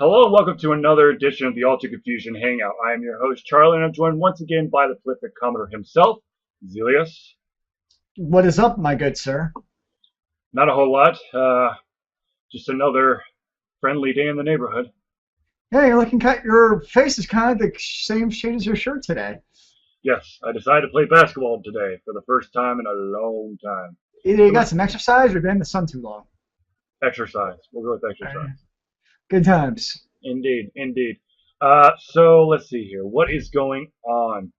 Hello and welcome to another edition of the All Too Confusion Hangout. I am your host, Charlie, and I'm joined once again by the prolific Commodore himself, Zealeus. What is up, my good sir? Not a whole lot, just another friendly day in the neighborhood. Yeah, you're looking kind. Your face is kind of the same shade as your shirt today. Yes, I decided to play basketball today for the first time in a long time. Either you got some exercise or been in the sun too long. Exercise. We'll go with Uh, exercise. Good times. Indeed, indeed. So let's see here. What is going on?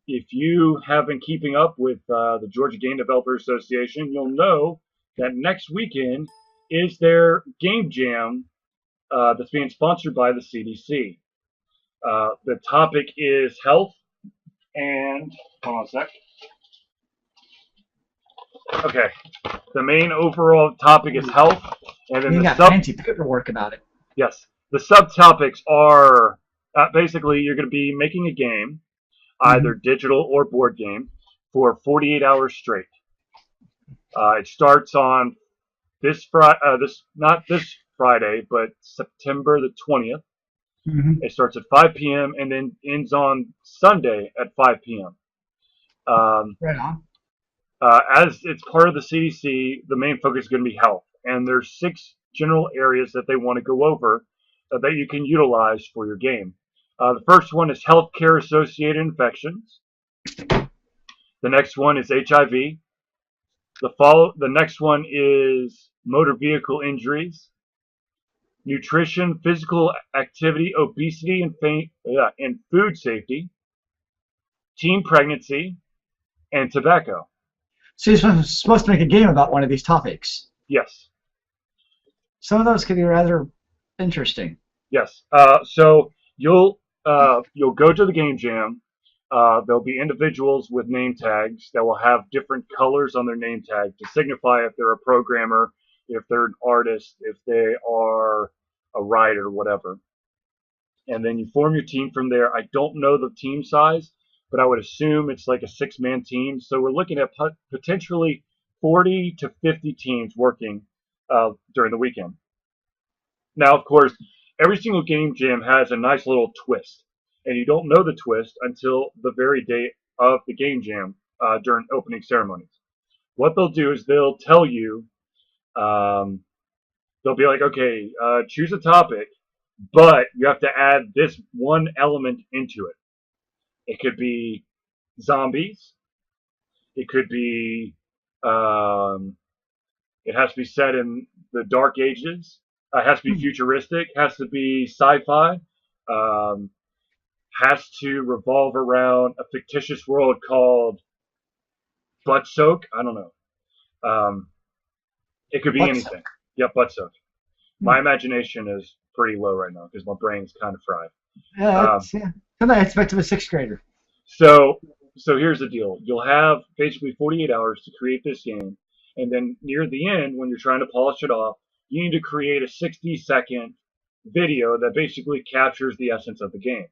If you have been keeping up with the Georgia Game Developer Association, you'll know that next weekend is their game jam that's being sponsored by the CDC. The topic is health, and hold on a sec. Okay, the main overall topic is health, and then You the got sub fancy paperwork about it. yes, the subtopics are basically you're going to be making a game, either Hmm. digital or board game, for 48 hours straight. It starts on this Friday, not this Friday, but September the 20th. Hmm. It starts at 5 p.m. and then ends on Sunday at 5 p.m. Um, Right on. as it's part of the CDC, the main focus is going to be health, and there's 6 general areas that they want to go over that you can utilize for your game. The first one is healthcare associated infections. The next one is HIV. The next one is motor vehicle injuries, nutrition, physical activity, obesity, and food safety, teen pregnancy, and tobacco. So you're supposed to make a game about one of these topics. Yes, Some of those could be rather interesting. yes. So you'll go to the game jam. There'll be individuals with name tags that will have different colors on their name tag to signify if they're a programmer, if they're an artist, if they are a writer, whatever. And then you form your team from there. I don't know the team size, but I would assume it's like a 6-man team. So we're looking at potentially 40 to 50 teams working during the weekend. Now, of course, every single game jam has a nice little twist, and you don't know the twist until the very day of the game jam during opening ceremonies. What they'll do is they'll tell you, um, they'll be like, okay, choose a topic, but you have to add this one element into it. It could be zombies. It could be, um, it has to be set in the Dark Ages. It has to be Hmm. futuristic. Has to be sci-fi. Um, has to revolve around a fictitious world called Butt Soak. I don't know. Um, it could be What's anything. Yep, Butt Soak. hmm. My imagination is pretty low right now because my brain's kind of fried. Yeah, Um, that's yeah. Something I expect of a sixth grader. so, so here's the deal. You'll have basically 48 hours to create this game, and then near the end, when you're trying to polish it off, you need to create a 60-second video that basically captures the essence of the game.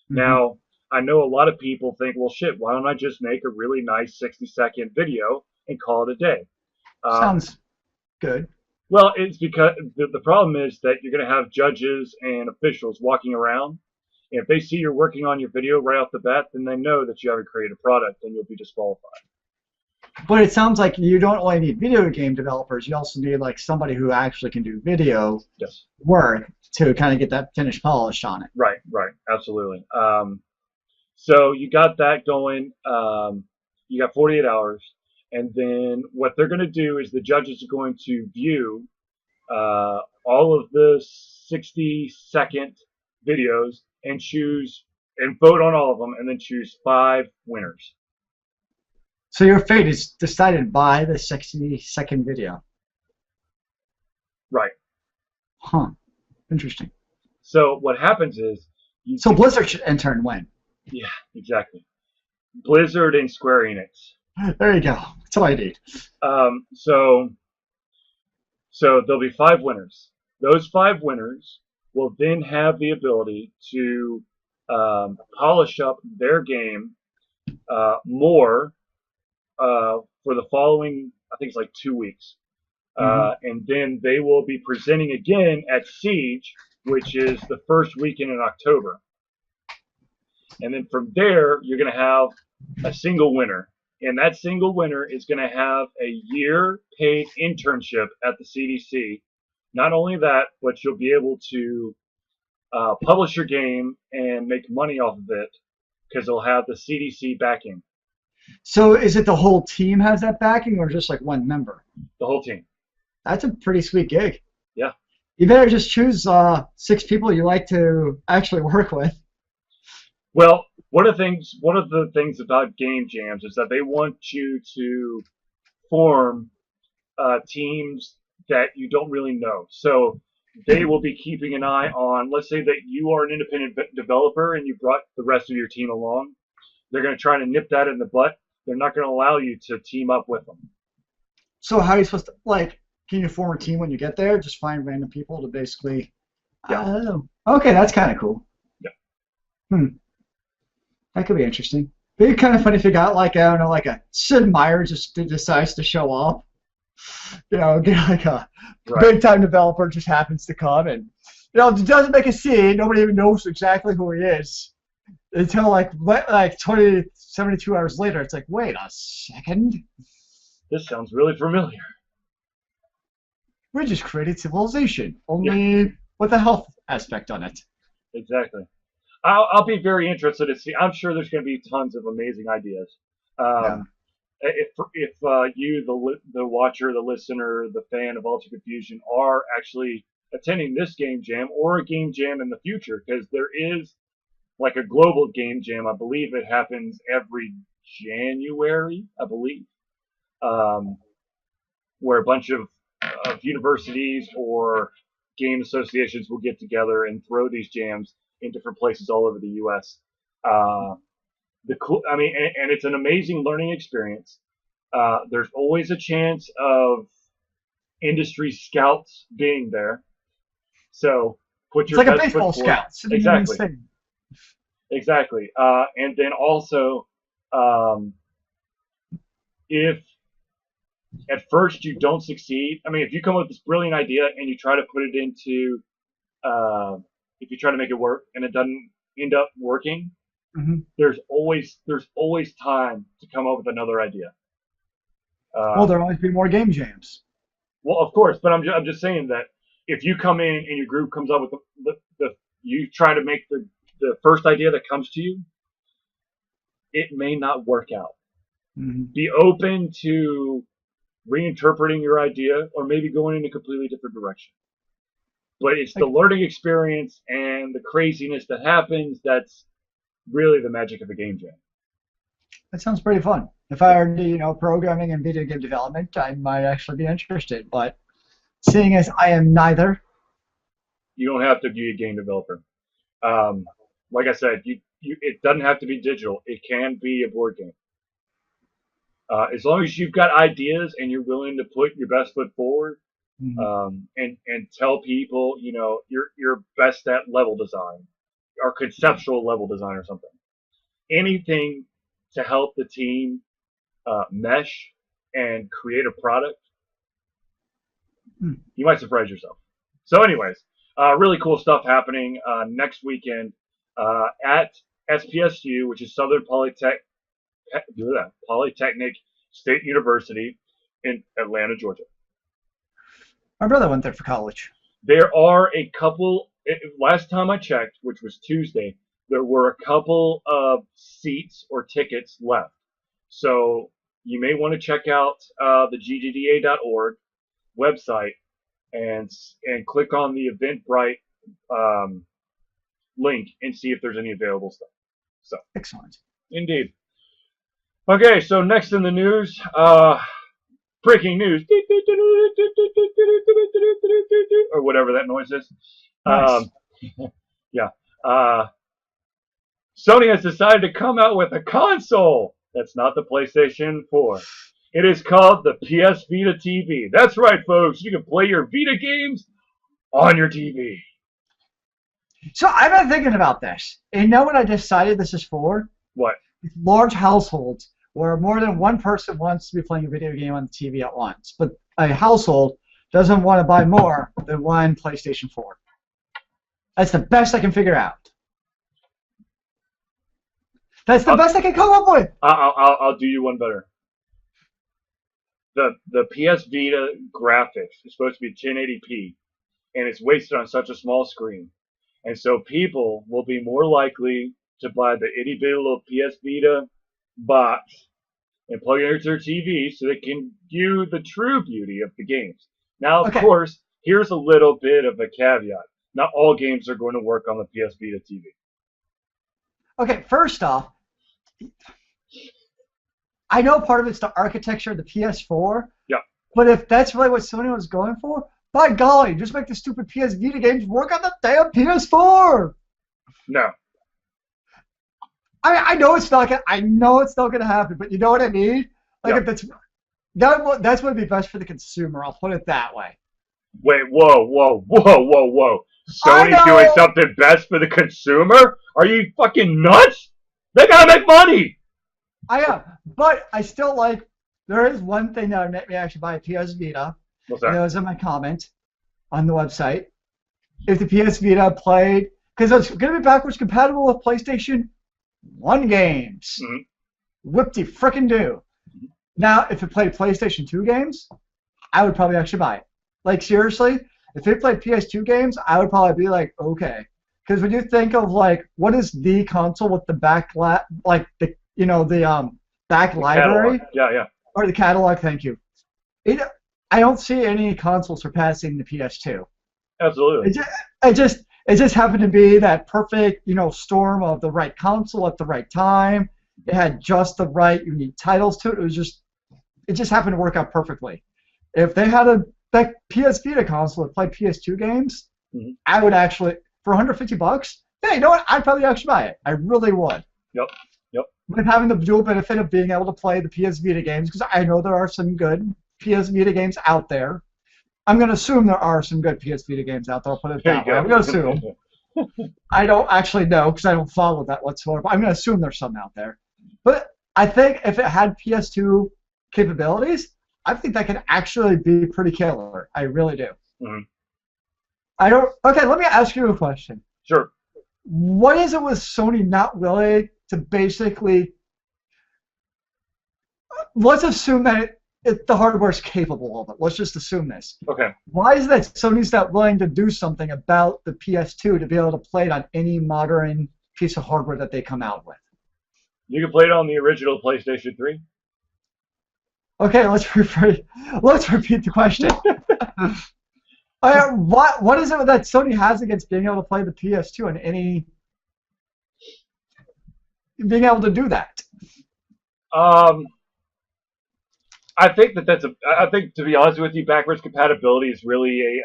Hmm. Now, I know a lot of people think, well, shit, why don't I just make a really nice 60-second video and call it a day? Uh, Sounds good. well, it's because the problem is that you're going to have judges and officials walking around. And if they see you're working on your video right off the bat, then they know that you haven't created a product and you'll be disqualified. But it sounds like you don't only need video game developers, you also need like somebody who actually can do video Yes. work to kind of get that finished polish on it. Right, right, absolutely. So you got that going. You got 48 hours. And then what they're going to do is the judges are going to view all of the 60-second videos and choose and vote on all of them and then choose 5 winners. So your fate is decided by the 60-second video. Right. Huh. Interesting. So what happens is you So Blizzard should enter and win. yeah, exactly. Blizzard and Square Enix. There you go. That's all I need. Um, so so there'll be 5 winners. Those 5 winners will then have the ability to polish up their game more for the following, I think it's like 2 weeks. Hmm. And then they will be presenting again at Siege, which is the first weekend in October. And then from there, you're going to have a single winner. And that single winner is going to have a year paid internship at the CDC. Not only that, but you'll be able to publish your game and make money off of it because it'll have the CDC backing, So is it the whole team has that backing or just like one member? the whole team. That's a pretty sweet gig. Yeah. You better just choose 6 people you like to actually work with. Well, one of the things about game jams is that they want you to form teams that you don't really know. So they will be keeping an eye on. Let's say that you are an independent developer and you brought the rest of your team along. They're going to try to nip that in the butt. They're not going to allow you to team up with them. So how are you supposed to like? Can you form a team when you get there? Just find random people to basically. Yeah. Oh, okay, that's kind of cool. Yeah. Hmm. That could be interesting. It'd be kind of funny if you got like I don't know, like a Sid Meier just decides to show up. Get like a Right. big time developer just happens to come and doesn't make a scene. Nobody even knows exactly who he is until like 20, 72 hours later. It's like, wait a second, This sounds really familiar. we just created Civilization, Yeah, only with a health aspect on it. exactly. I'll be very interested to see. I'm sure there's going to be tons of amazing ideas. Yeah. Um, if you, the watcher, the listener, the fan of Ultra Confusion, are actually attending this game jam or a game jam in the future, because there is like a global game jam. I believe it happens every January. I believe, um, where a bunch of universities or game associations will get together and throw these jams in different places all over the U.S. Uh, I mean, and it's an amazing learning experience. There's always a chance of industry scouts being there, so put It's your like a best baseball foot forward. scout sitting in Exactly, stadium. exactly. And then also, um, if at first you don't succeed, I mean, if you come up with this brilliant idea and you try to put it into, uh, if you try to make it work and it doesn't end up working, Hmm. there's always time to come up with another idea. Well, Um, there'll always be more game jams. well, of course, but I'm just saying that if you come in and your group comes up with you try to make the first idea that comes to you, it may not work out. Hmm. Be open to reinterpreting your idea or maybe going in a completely different direction. But it's the Like, learning experience and the craziness that happens that's really the magic of a game jam. that sounds pretty fun. If I were to, programming and video game development, I might actually be interested. But seeing as I am neither, You don't have to be a game developer. Um, like I said, it doesn't have to be digital. It can be a board game. As long as you've got ideas and you're willing to put your best foot forward, mhm, and tell people, you're best at level design or conceptual level design or something. Anything to help the team mesh and create a product, hmm. you might surprise yourself. So, anyways, really cool stuff happening next weekend at SPSU, which is Polytechnic State University in Atlanta, Georgia. My brother went there for college. There are a couple. Last time I checked, which was Tuesday, there were a couple of seats or tickets left. So you may want to check out the ggda.org website and click on the Eventbrite link and see if there's any available stuff. So, Excellent. indeed. Okay, so next in the news, breaking news, or whatever that noise is. Nice. Um, yeah. Sony has decided to come out with a console that's not the PlayStation 4. It is called the PS Vita TV. That's right, folks. You can play your Vita games on your TV. So I've been thinking about this. And you know what I decided this is for? What? Large households where more than one person wants to be playing a video game on the TV at once. But a household doesn't want to buy more than one PlayStation 4. That's the best I can figure out. That's the best I can come up with. I'll do you one better. The PS Vita graphics is supposed to be 1080p, and it's wasted on such a small screen, and so people will be more likely to buy the itty bitty little PS Vita box and plug it into their TV so they can view the true beauty of the games. Now, of course, here's a little bit of a caveat. Not all games are going to work on the PS Vita TV. Okay, first off, I know part of it's the architecture of the PS4. Yeah. But if that's really what Sony was going for, by golly, just make the stupid PS Vita games work on the damn PS4. No. I know it's not gonna happen, but you know what I mean? Like if that's what would be best for the consumer. I'll put it that way. Wait, whoa. Sony's doing something best for the consumer? Are you fucking nuts? They gotta make money. I am, but I still like. There is one thing that would make me actually buy a PS Vita. What's that? That was in my comment on the website. If the PS Vita played, because it's going to be backwards compatible with PlayStation 1 games. Mm-hmm. Whoop-de frickin' do. Now, if it played PlayStation 2 games, I would probably actually buy it. Like, seriously, if it played PS2 games, I would probably be like, okay. Because when you think of, like, what is the console with the back, back library? Yeah. Or the catalog, thank you. I don't see any console surpassing the PS2. Absolutely. It just happened to be that perfect, storm of the right console at the right time. It had just the right unique titles to it. It just happened to work out perfectly. If they had that PS Vita console that played PS2 games, mm-hmm. I would actually, for $150, hey, you know what? I'd probably actually buy it. I really would. Yep. With having the dual benefit of being able to play the PS Vita games, because I know there are some good PS Vita games out there. I'm going to assume there are some good PS Vita games out there. I'll put it that way. I'm going to assume. I don't actually know because I don't follow that whatsoever. But I'm going to assume there's some out there. But I think if it had PS2 capabilities, I think that could actually be pretty killer. I really do. Mm-hmm. Okay, let me ask you a question. Sure. What is it with Sony not willing to basically, let's assume that the hardware is capable of it. Let's just assume this. Okay. Why is that Sony's not willing to do something about the PS2 to be able to play it on any modern piece of hardware that they come out with? You can play it on the original PlayStation 3. Okay, let's repeat the question. What is it that Sony has against being able to play the PS2 on any, being able to do that? I think I think, to be honest with you, backwards compatibility is really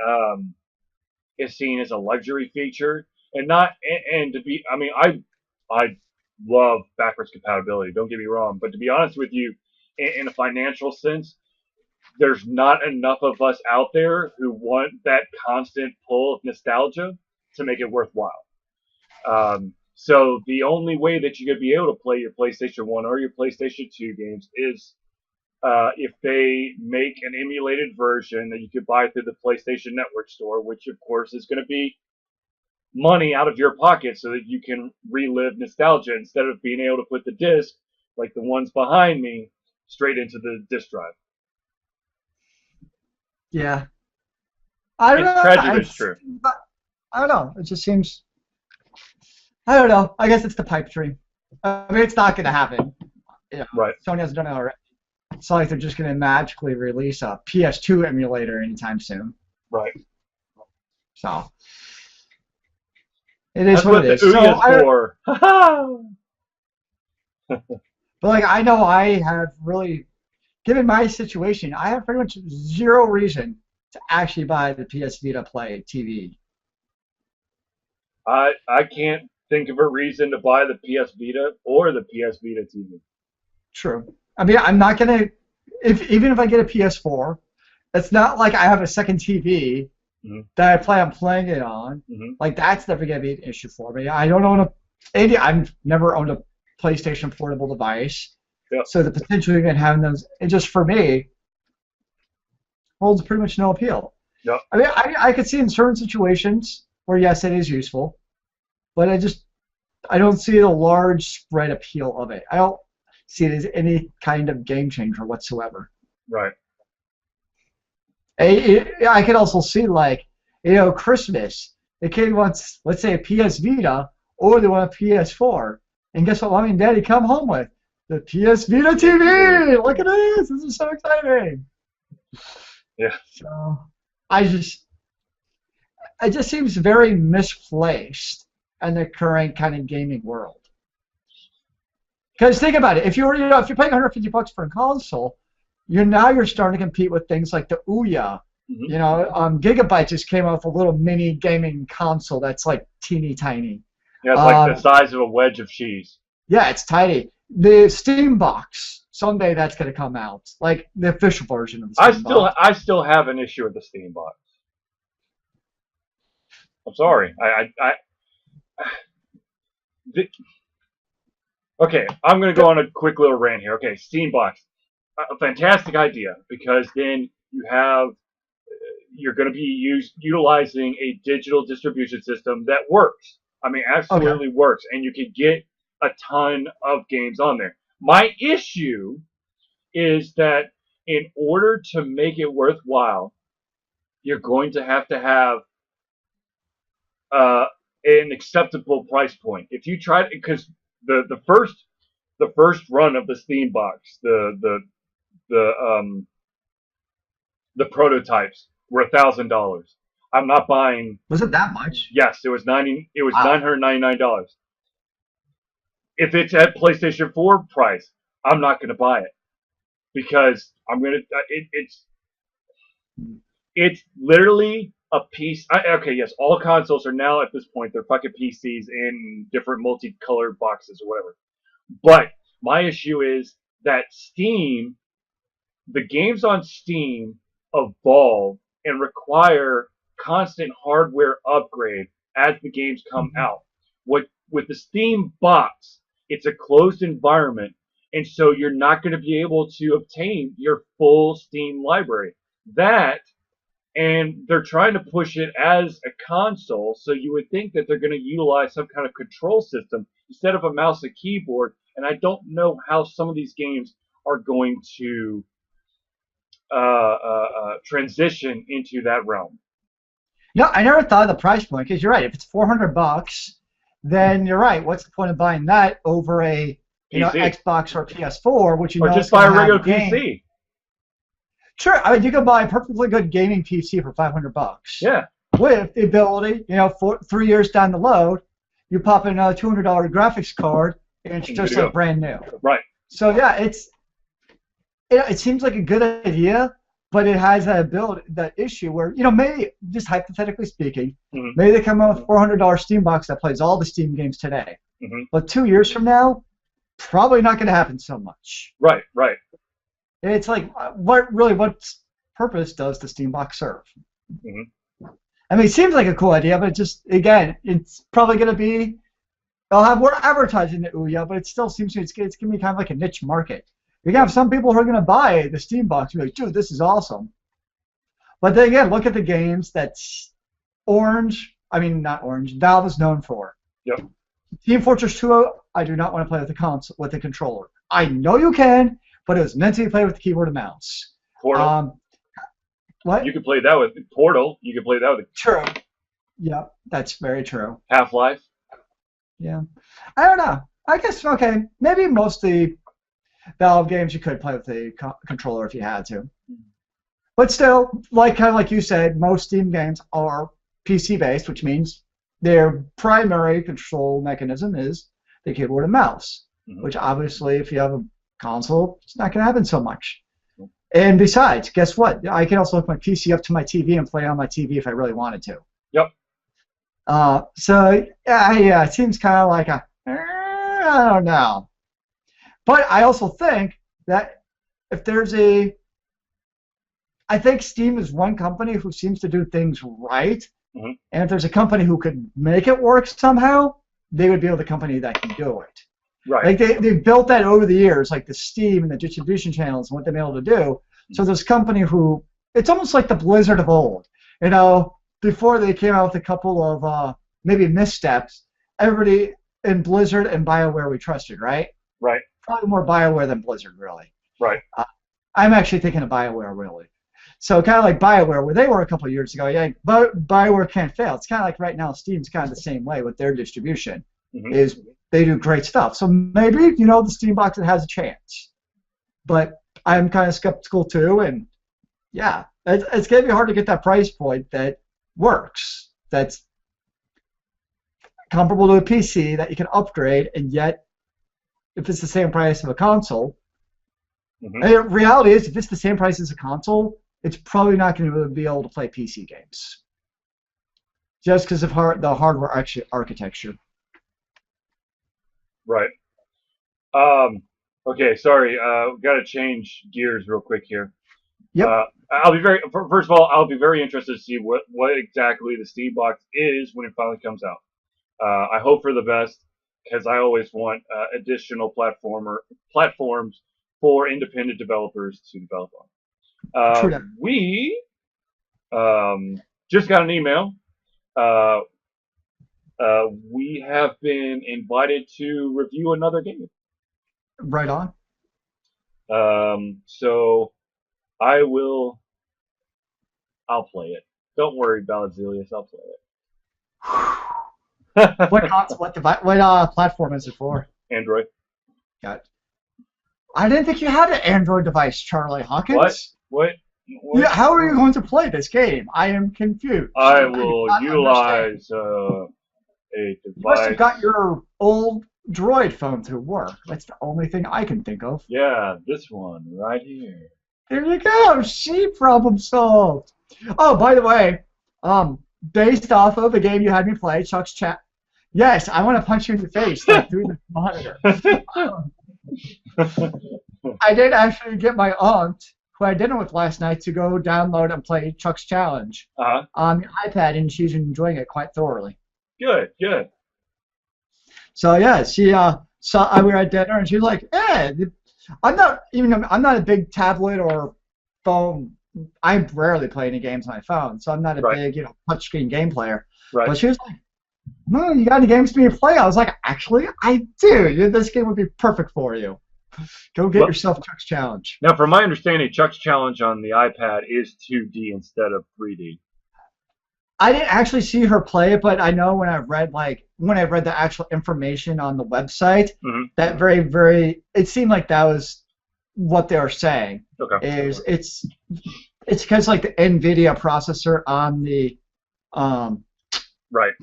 is seen as a luxury feature, and not, and to be, I mean, I love backwards compatibility, don't get me wrong, but to be honest with you, in a financial sense, there's not enough of us out there who want that constant pull of nostalgia to make it worthwhile. So the only way that you could be able to play your PlayStation 1 or your PlayStation 2 games is if they make an emulated version that you could buy through the PlayStation Network store, which of course is going to be money out of your pocket so that you can relive nostalgia instead of being able to put the disc, like the ones behind me, straight into the disc drive. Yeah. I don't know. Tragic, but it's true. I don't know. It just seems, I don't know. I guess it's the pipe dream. I mean, it's not going to happen. Right. Sony hasn't done it already. It's not like they're just going to magically release a PS2 emulator anytime soon. Right. So it is That's what it is. For. But like, I know I have really, given my situation, I have pretty much zero reason to actually buy the PS Vita Play TV. I can't think of a reason to buy the PS Vita or the PS Vita TV. True. I mean, I'm not gonna. Even if I get a PS4, it's not like I have a second TV that I plan on playing it on. Like, that's never gonna be an issue for me. I don't own I've never owned a PlayStation portable device, so the potential of even having those, it just for me holds pretty much no appeal. Yep. I mean, I could see in certain situations where yes, it is useful, but I don't see the large spread appeal of it. I don't see it as any kind of game changer whatsoever. Right. I could also see like, Christmas. The kid wants, let's say, a PS Vita, or they want a PS4. And guess what Mommy and Daddy come home with? The PS Vita TV! Look at this! This is so exciting! Yeah. So, it just seems very misplaced in the current kind of gaming world. Because think about it, if you're paying $150 for a console, you're starting to compete with things like the Ouya. Mm-hmm. Gigabyte just came out with a little mini gaming console that's like teeny tiny. Yeah, it's like the size of a wedge of cheese. Yeah, it's tiny. The Steam Box, someday that's going to come out, like the official version of the Steam Box. I still have an issue with the Steam Box. I'm sorry. Okay, I'm going to go on a quick little rant here. Okay, Steam Box. A fantastic idea, because then you're going to be utilizing a digital distribution system that works. I mean, absolutely works, and you can get a ton of games on there. My issue is that in order to make it worthwhile, you're going to have an acceptable price point. If you try, because the first run of the Steam Box, the prototypes were $1,000. I'm not buying. Was it that much? Yes, it was $999. If it's at PlayStation 4 price, I'm not going to buy it, because it's literally a piece. Okay, yes, all consoles are now at this point, they're fucking PCs in different multicolored boxes or whatever. But my issue is that the games on Steam evolve and require constant hardware upgrade as the games come out. With the Steam Box, it's a closed environment, and so you're not going to be able to obtain your full Steam library. And they're trying to push it as a console, so you would think that they're going to utilize some kind of control system instead of a mouse and keyboard, and I don't know how some of these games are going to transition into that realm. No, I never thought of the price point, because you're right. If it's $400, then you're right. What's the point of buying that over a Xbox or PS4, which or just buy a regular PC? Sure, I mean, you can buy a perfectly good gaming PC for $500. Yeah. With the ability, 3 years down the road, you pop in another $200 graphics card, and it's just like brand new. Right. So yeah, it seems like a good idea, but it has that issue where, maybe, just hypothetically speaking, maybe they come out with a $400 Steam Box that plays all the Steam games today. Mm-hmm. But 2 years from now, probably not going to happen so much. Right. It's like, what purpose does the Steam Box serve? Mm-hmm. I mean, it seems like a cool idea, but it's probably going to be, they'll have more advertising than Ouya, but it still seems to me it's going to be kind of like a niche market. You're going to have some people who are going to buy the Steam Box and be like, dude, this is awesome. But then again, look at the games that Valve is known for. Yep. Team Fortress 2, I do not want to play with the controller. I know you can, but it was meant to be played with the keyboard and mouse. Portal. What? You can play that with Portal. You can play that with. True. Yeah, that's very true. Half-Life. Yeah. I don't know. I guess, okay, maybe most of the Valve games you could play with the controller if you had to. But still, kind of like you said, most Steam games are PC-based, which means their primary control mechanism is the keyboard and mouse, which obviously, if you have a console, it's not going to happen so much. And besides, guess what? I can also hook my PC up to my TV and play on my TV if I really wanted to. Yep. So, yeah, it seems kind of like I don't know. But I also think that if there's I think Steam is one company who seems to do things right, and if there's a company who could make it work somehow, they would be the company that can do it. Right. Like they've built that over the years, like the Steam and the distribution channels and what they've been able to do. So this company who, it's almost like the Blizzard of old. You know, before they came out with a couple of maybe missteps, everybody in Blizzard and BioWare we trusted, right? Right. Probably more BioWare than Blizzard, really. Right. I'm actually thinking of BioWare, really. So kind of like BioWare, where they were a couple of years ago, yeah, but BioWare can't fail. It's kind of like right now, Steam's kind of the same way with their distribution. Is they do great stuff. So maybe, you know, the Steam box it has a chance. But I'm kind of skeptical too, and yeah, it's going to be hard to get that price point that works, that's comparable to a PC that you can upgrade, and yet if it's the same price of a console, and the reality is if it's the same price as a console, it's probably not going to be able to play PC games just because of the hardware architecture. Right. Okay, sorry. We've got to change gears real quick here. Yep. First of all, I'll be very interested to see what exactly the Steam box is when it finally comes out. I hope for the best because I always want additional platforms for independent developers to develop on. We just got an email. We have been invited to review another game. Right on. So I'll play it. Don't worry about Zealeus, I'll play it. What platform is it for? Android. Got it. I didn't think you had an Android device, Charlie Hawkins. What? Yeah, how are you going to play this game? I am confused. I will utilize a device. You must have got your old Droid phone to work. That's the only thing I can think of. Yeah, this one right here. There you go. See, problem solved. Oh, by the way, based off of the game you had me play, Chuck's Chat. Yes, I want to punch you in the face like through the monitor. I did actually get my aunt, who I had dinner with last night, to go download and play Chuck's Challenge on the iPad, and she's enjoying it quite thoroughly. Good. So yeah, she saw we were at dinner, and she was like, I'm not a big tablet or phone. I rarely play any games on my phone, so I'm not a big touchscreen game player. Right. But she was like, "No, you got any games for me to play?" I was like, "Actually, I do. This game would be perfect for you. Go get yourself Chuck's Challenge." Now, from my understanding, Chuck's Challenge on the iPad is 2D instead of 3D. I didn't actually see her play it, but I know when I read the actual information on the website, that it seemed like that was what they were saying. Okay. Is it's because like the NVIDIA processor on the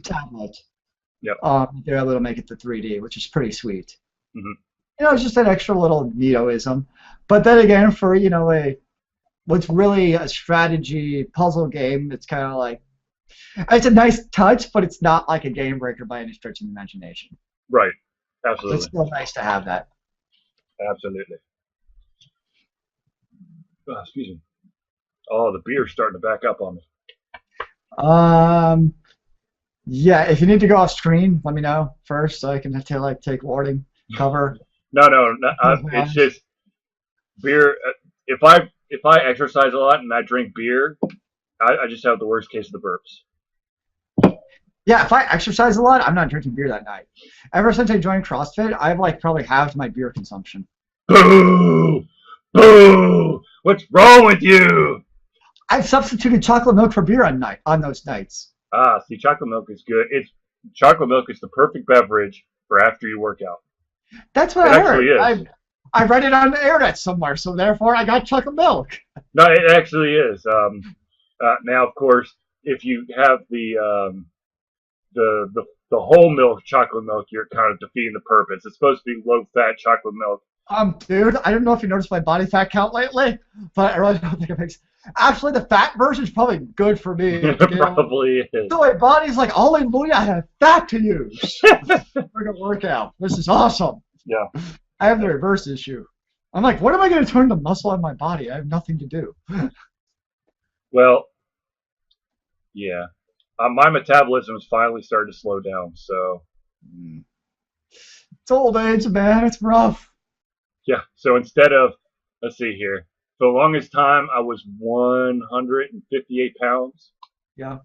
tablet. Yep. They're able to make it to 3D, which is pretty sweet. It's just an extra little neato-ism. But then again, for what's really a strategy puzzle game, it's kind of like it's a nice touch, but it's not like a game breaker by any stretch of the imagination. Right. Absolutely. It's still nice to have that. Absolutely. Oh, excuse me. Oh, the beer's starting to back up on me. Yeah, if you need to go off screen, let me know first so I can take warning, cover. No, it's just beer. If I exercise a lot and I drink beer, I just have the worst case of the burps. Yeah, if I exercise a lot, I'm not drinking beer that night. Ever since I joined CrossFit, I've probably halved my beer consumption. Boo! Boo! What's wrong with you? I've substituted chocolate milk for beer on those nights. See, chocolate milk is good. Chocolate milk is the perfect beverage for after you work out. That's what I heard. I read it on the internet somewhere, so therefore I got chocolate milk. No, it actually is. Now, of course, if you have the whole milk chocolate milk, you're kind of defeating the purpose. It's supposed to be low-fat chocolate milk. Dude, I don't know if you noticed my body fat count lately, but I really don't think it makes. Actually, the fat version is probably good for me. It probably is. So my body's like, hallelujah, I have fat to use. We're gonna work out. This is awesome. Yeah. I have the reverse issue. I'm like, what am I going to turn to muscle on my body? I have nothing to do. Well, yeah. My metabolism is finally starting to slow down, so. It's old age, man. It's rough. Yeah, so instead of, let's see here, for the longest time I was 158 pounds. Yeah.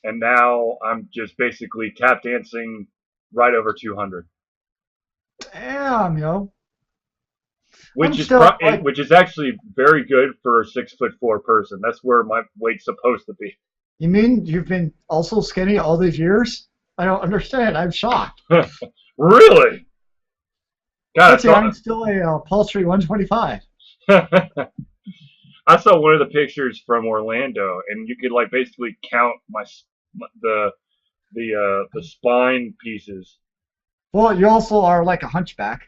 And now I'm just basically tap dancing right over 200, Damn, yo. I'm which is still like, which is actually very good for a 6'4" person. That's where my weight's supposed to be. you mean you've been also skinny all these years? I don't understand. I'm shocked. Really? God, Let's see, I'm still a paltry 125. I saw one of the pictures from Orlando, and you could like basically count the the spine pieces. Well, you also are like a hunchback.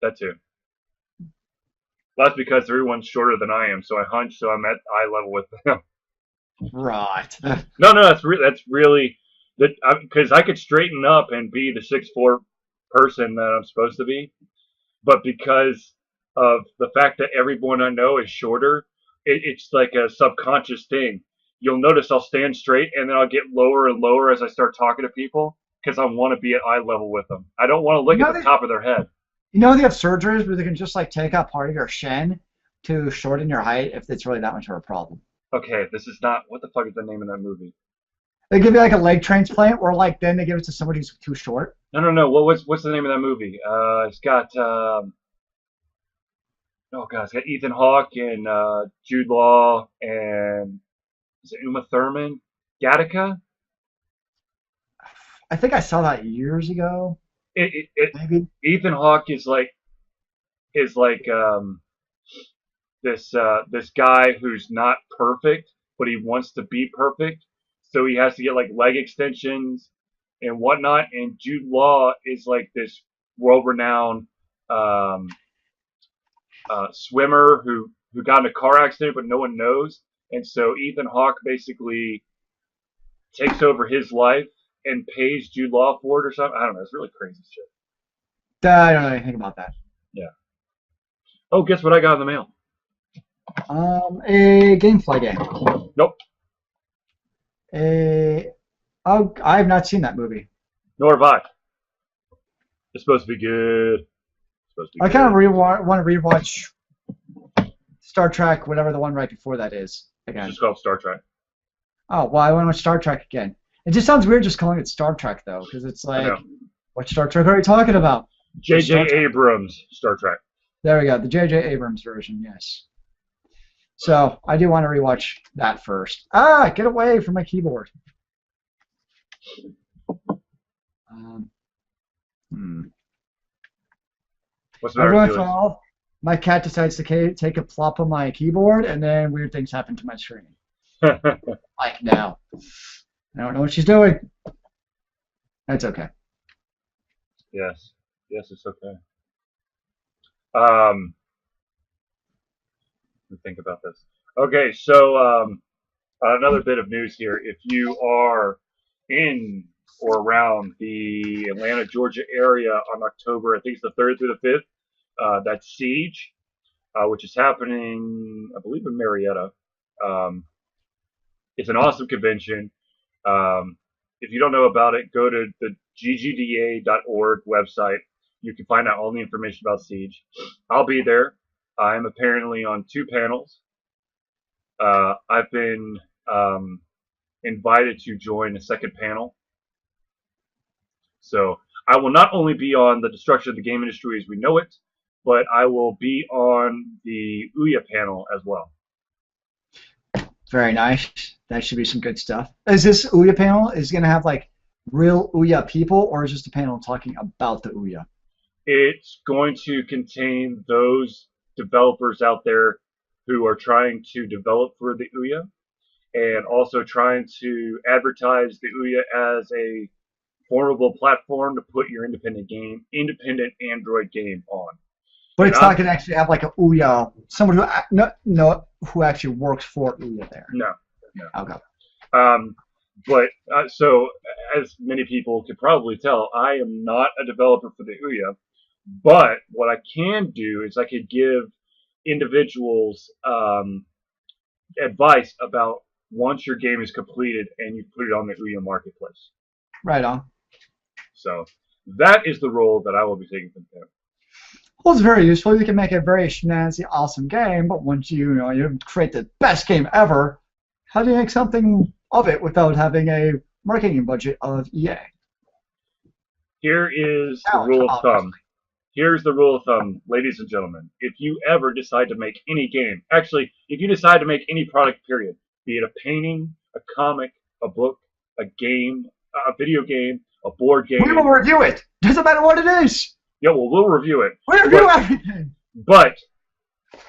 That too. That's because everyone's shorter than I am, so I hunch, so I'm at eye level with them. Right. No, that's really that because I could straighten up and be the 6'4" person that I'm supposed to be, but because of the fact that everyone I know is shorter, it's like a subconscious thing. You'll notice I'll stand straight and then I'll get lower and lower as I start talking to people because I want to be at eye level with them. I don't want to You look at know, the top of their head. they have surgeries where they can just like take out part of your shin to shorten your height if it's really that much of a problem. Okay, this is not what the fuck is the name of that movie? They give you like a leg transplant, or like then they give it to somebody who's too short. No. What's the name of that movie? It's got oh god, it's got Ethan Hawke and Jude Law and is it Uma Thurman? Gattaca? I think I saw that years ago, maybe. Ethan Hawke is like this guy who's not perfect, but he wants to be perfect, so he has to get like leg extensions and whatnot. And Jude Law is like this world-renowned um, swimmer who got in a car accident, but no one knows. And so Ethan Hawke basically takes over his life and pays Jude Law for it or something. I don't know. It's really crazy shit. I don't know anything about that. Yeah. Oh, guess what I got in the mail? A GameFly game. Nope. Oh, I have not seen that movie. Nor have I. It's supposed to be good. It's supposed to be I kind of good. want to rewatch Star Trek, whatever the one right before that is It's again. just called Star Trek. Oh, well, I want to watch Star Trek again. It just sounds weird just calling it Star Trek though, because it's I like, know. what Star Trek are you talking about? Star J.J. Trek. Abrams Star Trek. There we go, the J.J. Abrams version, yes. So I do want to rewatch that first. Ah, get away from my keyboard. Um, hmm. What's the Every matter, once in a Zealeus? while, my cat decides to take a plop on my keyboard, and then weird things happen to my screen. Like now. I don't know what she's doing. That's okay. Yes. Yes, it's okay. Let me think about this. Okay, so another bit of news here. If you are in or around the Atlanta, Georgia area on October, I think it's the 3rd through the 5th, that's Siege, which is happening, I believe, in Marietta. Um, it's an awesome convention. Um, if you don't know about it, go to the ggda.org website. You can find out all the information about Siege. I'll be there. I'm apparently on 2 panels. I've been invited to join a second panel. So I will not only be on the destruction of the game industry as we know it, but I will be on the Ouya panel as well. Very nice. That should be some good stuff. Is this Ouya panel is going to have like real Ouya people, or is just a panel talking about the Ouya? It's going to contain those developers out there who are trying to develop for the Ouya and also trying to advertise the Ouya as a formidable platform to put your independent Android game on. But And it's not going to actually have like a Ouya, someone who actually works for Ouya there. No. Okay. But so, as many people could probably tell, I am not a developer for the Ouya. But what I can do is I could give individuals advice about once your game is completed and you put it on the Ouya marketplace. Right on. So that is the role that I will be taking from them. Well, it's very useful. You can make a very snazzy, awesome game, but once you create the best game ever, how do you make something of it without having a marketing budget of EA. Here is the Challenge, rule of obviously. thumb. Here's the rule of thumb, ladies and gentlemen. If you ever decide to make any game, actually, if you decide to make any product, period, be it a painting, a comic, a book, a game, a video game, a board We will game, review it. Doesn't matter what it is. yeah, well, we'll review it. We review everything. But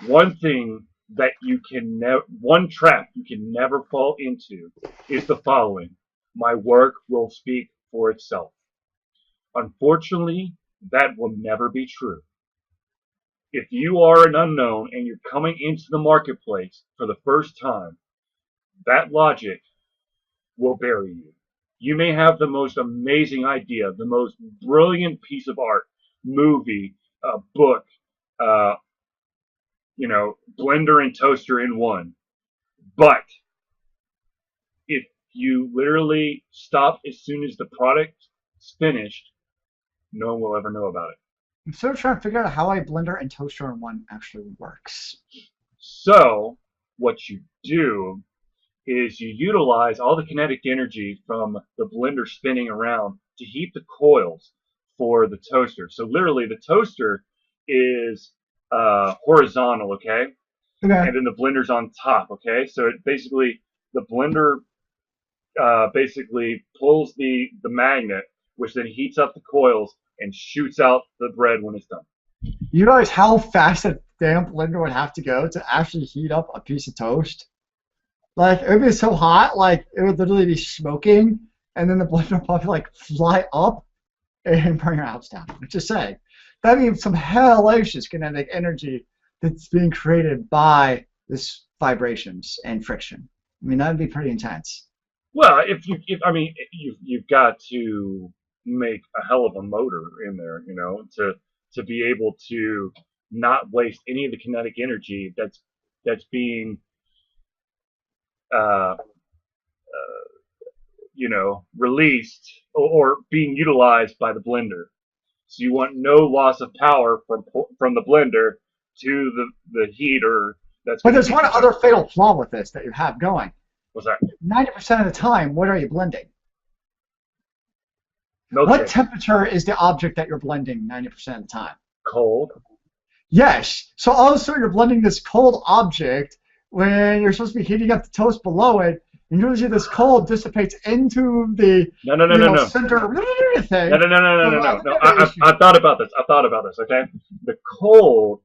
one thing that you can never, one trap you can never fall into is the following: my work will speak for itself. Unfortunately, that will never be true. If you are an unknown and you're coming into the marketplace for the first time, that logic will bury you. You may have the most amazing idea, the most brilliant piece of art, movie, book, uh, blender and toaster in one. But if you literally stop as soon as the product's finished, no one will ever know about it. I'm still trying to figure out how a blender and toaster in one actually works. So what you do is you utilize all the kinetic energy from the blender spinning around to heat the coils for the toaster. So literally the toaster is horizontal, okay? Okay. And then the blender's on top, okay? So it basically, the blender basically pulls the magnet, which then heats up the coils and shoots out the bread when it's done. You realize how fast a damn blender would have to go to actually heat up a piece of toast? Like, it would be so hot, like, it would literally be smoking, and then the blender would probably, like, fly up and burn your house down. Let's just say. That means some hellacious kinetic energy that's being created by this vibrations and friction. I mean, that would be pretty intense. Well, you've got to make a hell of a motor in there, to be able to not waste any of the kinetic energy that's being uh, released or being utilized by the blender. So you want no loss of power from the blender to the heater. But there's one other fatal flaw with this that you have going. What's that? 90% of the time, what are you blending? Milkshake. What temperature is the object that you're blending 90% of the time? Cold. Yes. So also you're blending this cold object when you're supposed to be heating up the toast below it, and usually this cold dissipates into the center thing. No. I thought about this. Okay, the cold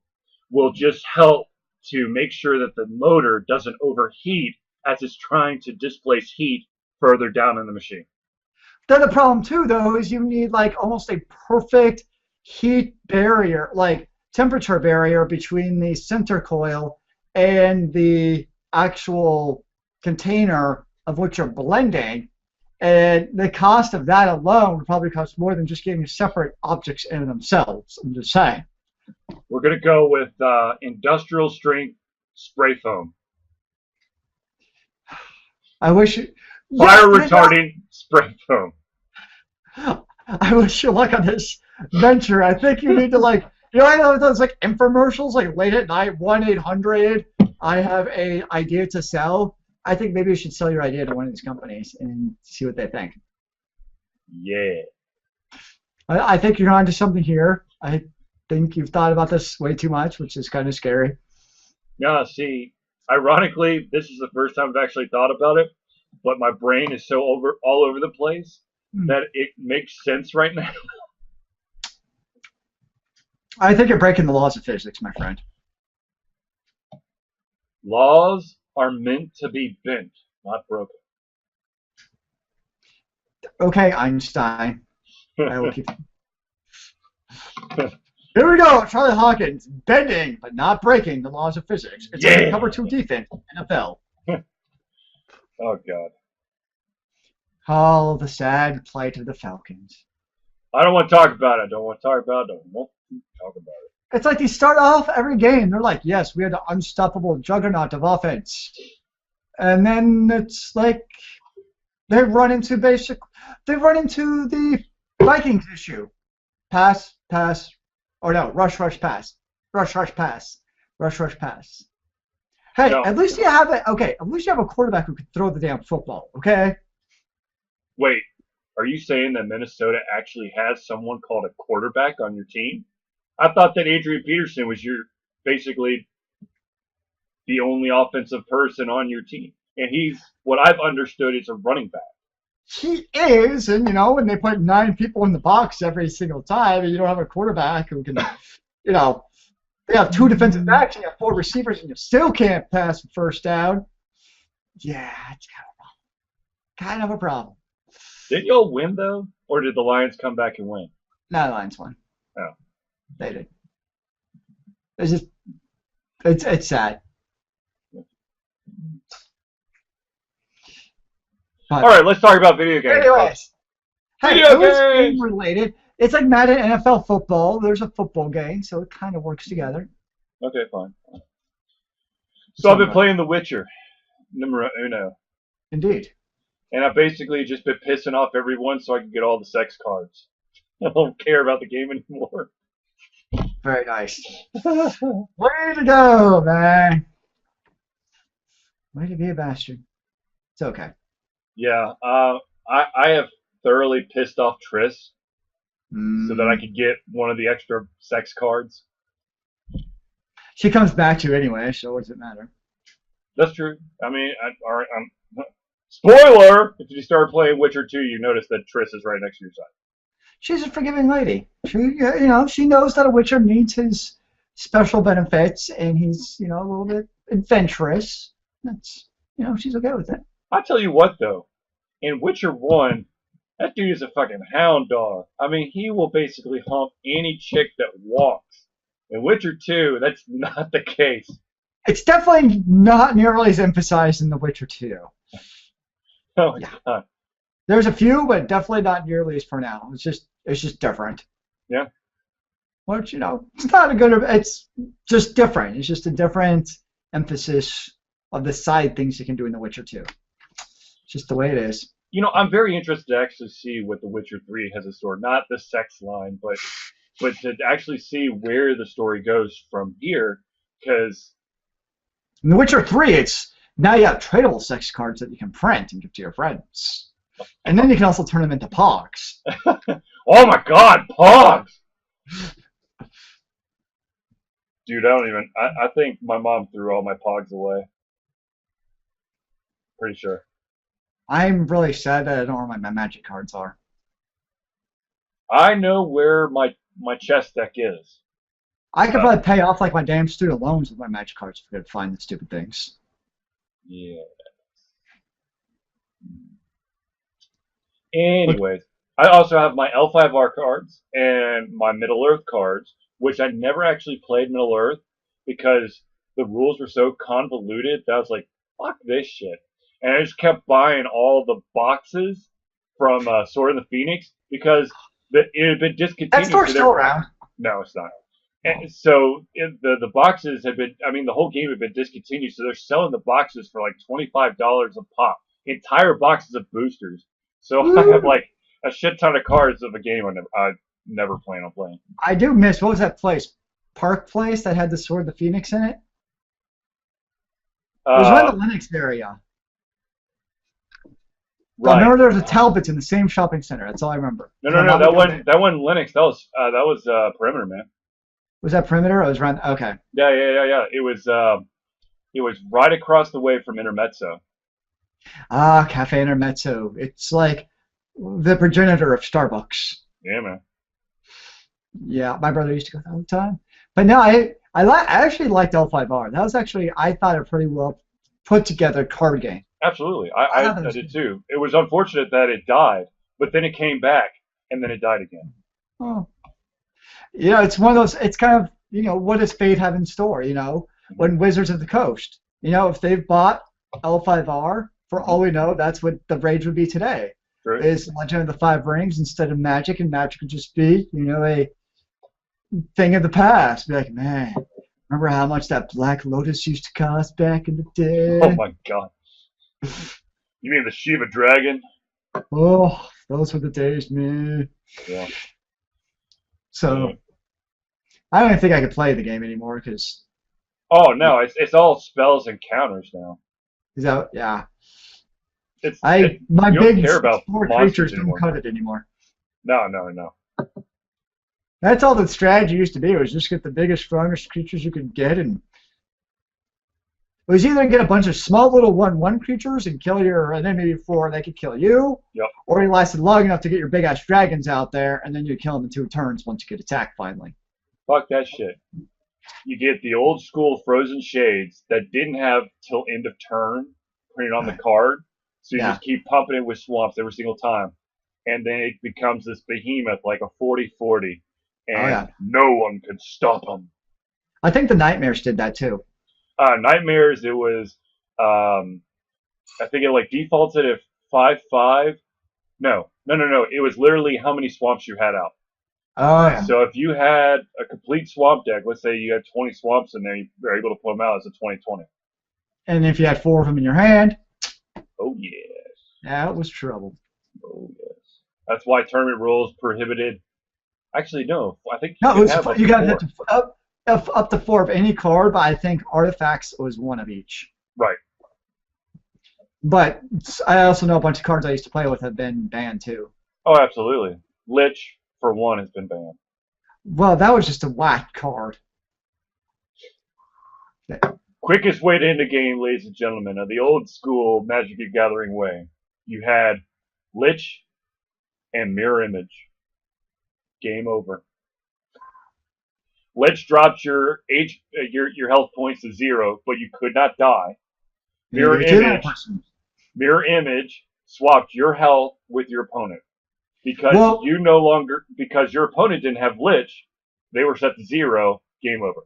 will just help to make sure that the motor doesn't overheat as it's trying to displace heat further down in the machine. Then the problem too, though, is you need like almost a perfect heat barrier, like temperature barrier between the center coil and the actual container of what you're blending. And the cost of that alone would probably cost more than just getting separate objects in themselves. I'm just saying. We're going to go with industrial strength spray foam. I wish Fire retarding spray foam. I wish you luck on this venture. I think you need to I know those like infomercials like late at night, 1-800. I have a idea to sell. I think maybe you should sell your idea to one of these companies and see what they think. Yeah. I think you're onto something here. I think you've thought about this way too much, which is kind of scary. Yeah, see, ironically, this is the first time I've actually thought about it, but my brain is so all over the place that it makes sense right now. I think you're breaking the laws of physics, my friend. Laws are meant to be bent, not broken. Okay, Einstein. I will keep. Here we go, Charlie Hawkins, bending but not breaking the laws of physics. It's a cover 2 defense, NFL. Oh God. Oh, the sad plight of the Falcons. I don't want to talk about it. Don't want to talk about it. It's like they start off every game. They're like, yes, we are the unstoppable juggernaut of offense. And then it's like they run into the Vikings issue. Pass, pass, or no, rush, pass. Rush, pass. Rush, pass. Hey, No, at least you have a okay. At least you have a quarterback who can throw the damn football. Okay. wait. Are you saying that Minnesota actually has someone called a quarterback on your team? I thought that Adrian Peterson was your basically the only offensive person on your team, and he's what I've understood is a running back. He is, and when they put 9 people in the box every single time, and you don't have a quarterback who can, you know, they have 2 defensive backs and you have 4 receivers, and you still can't pass the first down. Yeah, it's kind of a problem. Did y'all win though, or did the Lions come back and win? No, the Lions won. Oh. They did. It's just, it's sad. All right, let's talk about video games. Anyways, hey, Video it was games! game related. It's like Madden NFL football. There's a football game, so it kind of works together. Okay, fine. So I've been playing The Witcher, numero uno, Indeed. and I've basically just been pissing off everyone so I can get all the sex cards. I don't care about the game anymore. Very nice. Way to go, man. Way to be a bastard. It's okay. Yeah, I have thoroughly pissed off Triss so that I could get one of the extra sex cards. She comes back to you anyway, so what does it matter? That's true. I mean, all right, spoiler! If you start playing Witcher 2, you notice that Triss is right next to your side. She's a forgiving lady. She knows that a Witcher needs his special benefits, and he's, a little bit adventurous. That's, she's okay with it. I'll tell you what, though. In Witcher 1, that dude is a fucking hound dog. I mean, he will basically hump any chick that walks. In Witcher 2, that's not the case. It's definitely not nearly as emphasized in The Witcher 2. Oh, yeah. There's a few, but definitely not nearly as pronounced. It's just different. Yeah. Which, it's not a good, it's just different. It's just a different emphasis of the side things you can do in The Witcher 2. It's just the way it is. I'm very interested to actually see what The Witcher 3 has in store. Not the sex line, but to actually see where the story goes from here. Because in The Witcher 3, it's now you have tradable sex cards that you can print and give to your friends. And then you can also turn them into pogs. Oh my god, pogs! Dude, I think my mom threw all my pogs away. Pretty sure. I'm really sad that I don't know where my magic cards are. I know where my chess deck is. I could probably pay off like my damn student loans with my magic cards if I could find the stupid things. Yeah. Anyways, I also have my L5R cards and my Middle Earth cards, which I never actually played Middle Earth because the rules were so convoluted that I was like, fuck this shit. And I just kept buying all the boxes from Sword of the Phoenix because it had been discontinued. That store's still around. No, it's not. And so the boxes had been, the whole game had been discontinued, so they're selling the boxes for like $25 a pop. Entire boxes of boosters. So I have like a shit ton of cards of a game I never plan on playing. I do miss, what was that place? Park Place that had the Sword of the Phoenix in it? It was right in the Linux area. Right. I remember there was a Talbot's in the same shopping center. That's all I remember. No, that wasn't Linux. That was Perimeter, man. Was that Perimeter? Or was around? Okay. Yeah. It was right across the way from Intermezzo. Ah, Cafe Intermezzo. It's like the progenitor of Starbucks. Yeah, man. Yeah, my brother used to go there all the time. But no, I actually liked L5R. That was actually, I thought, a pretty well put together card game. Absolutely. I did too. It was unfortunate that it died, but then it came back, and then it died again. Oh. Yeah, it's one of those, it's kind of, what does fate have in store, when Wizards of the Coast, if they've bought L5R, for all we know, that's what the rage would be today. True. Is Legend of the Five Rings instead of Magic, and Magic would just be, a thing of the past. Be like, man, remember how much that Black Lotus used to cost back in the day? Oh my god. You mean the Shiva Dragon? Oh, those were the days, man. Yeah. So, I don't even think I could play the game anymore because. Oh no, it's all spells and counters now. So yeah, It's my you don't big care about four monsters creatures don't anymore. cut it anymore. No, no, no. That's all the strategy used to be, was just get the biggest, strongest creatures you could get, and it was either get a bunch of small little 1/1 creatures and kill your enemy before they could kill you, Yep. or you lasted long enough to get your big ass dragons out there, and then you kill them in 2 turns once you get attacked finally. Fuck that shit. You get the old school frozen shades that didn't have till end of turn printed on the card, so you Yeah. just keep pumping it with swamps every single time, and then it becomes this behemoth like a 40/40, Oh and yeah. no one could stop them. I think the nightmares did that too. Nightmares, it was, I think it like defaulted at 5/5. No, no, no, no. It was literally how many swamps you had out. Oh yeah. So if you had a complete swamp deck, let's say you had 20 swamps in there, you were able to put them out as a 20/20. And if you had 4 of them in your hand, Oh yes. yeah, it was trouble. Oh yes. That's why tournament rules prohibited. Actually, no. I think you No, it can was have up you to got four. up to 4 of any card, but I think artifacts was 1 of each. Right. But I also know a bunch of cards I used to play with have been banned too. Oh, absolutely. Lich, for one, has been banned. Well, that was just a whack card. Quickest way to end a game, ladies and gentlemen, of the old school Magic the Gathering way. You had Lich and Mirror Image. Game over. Lich dropped your health points to 0, but you could not die. Mirror Image swapped your health with your opponent because because your opponent didn't have Lich, they were set to 0. Game over.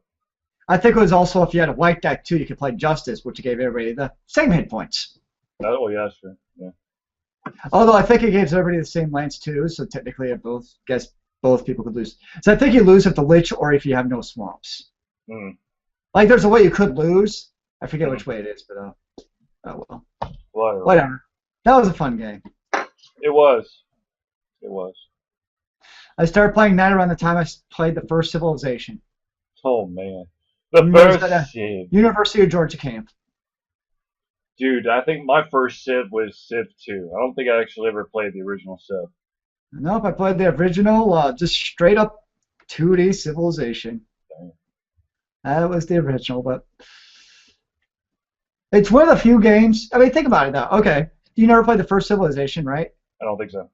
I think it was also, if you had a white deck too, you could play Justice, which gave everybody the same hit points. Oh yeah, that's true. Yeah. Although I think it gives everybody the same lands too, so technically both people could lose. So I think you lose if the Lich or if you have no swamps. Mm. Like there's a way you could lose. I forget which way it is, but oh well. Whatever. That was a fun game. It was. It was. I started playing that around the time I played the first Civilization. Oh man, the first Civ. University of Georgia camp. Dude, I think my first Civ was Civ 2. I don't think I actually ever played the original Civ. Nope, I played the original, just straight up 2D Civilization. Dang. That was the original, but it's one of the few games. I mean, think about it though. Okay, you never played the first Civilization, right? I don't think so.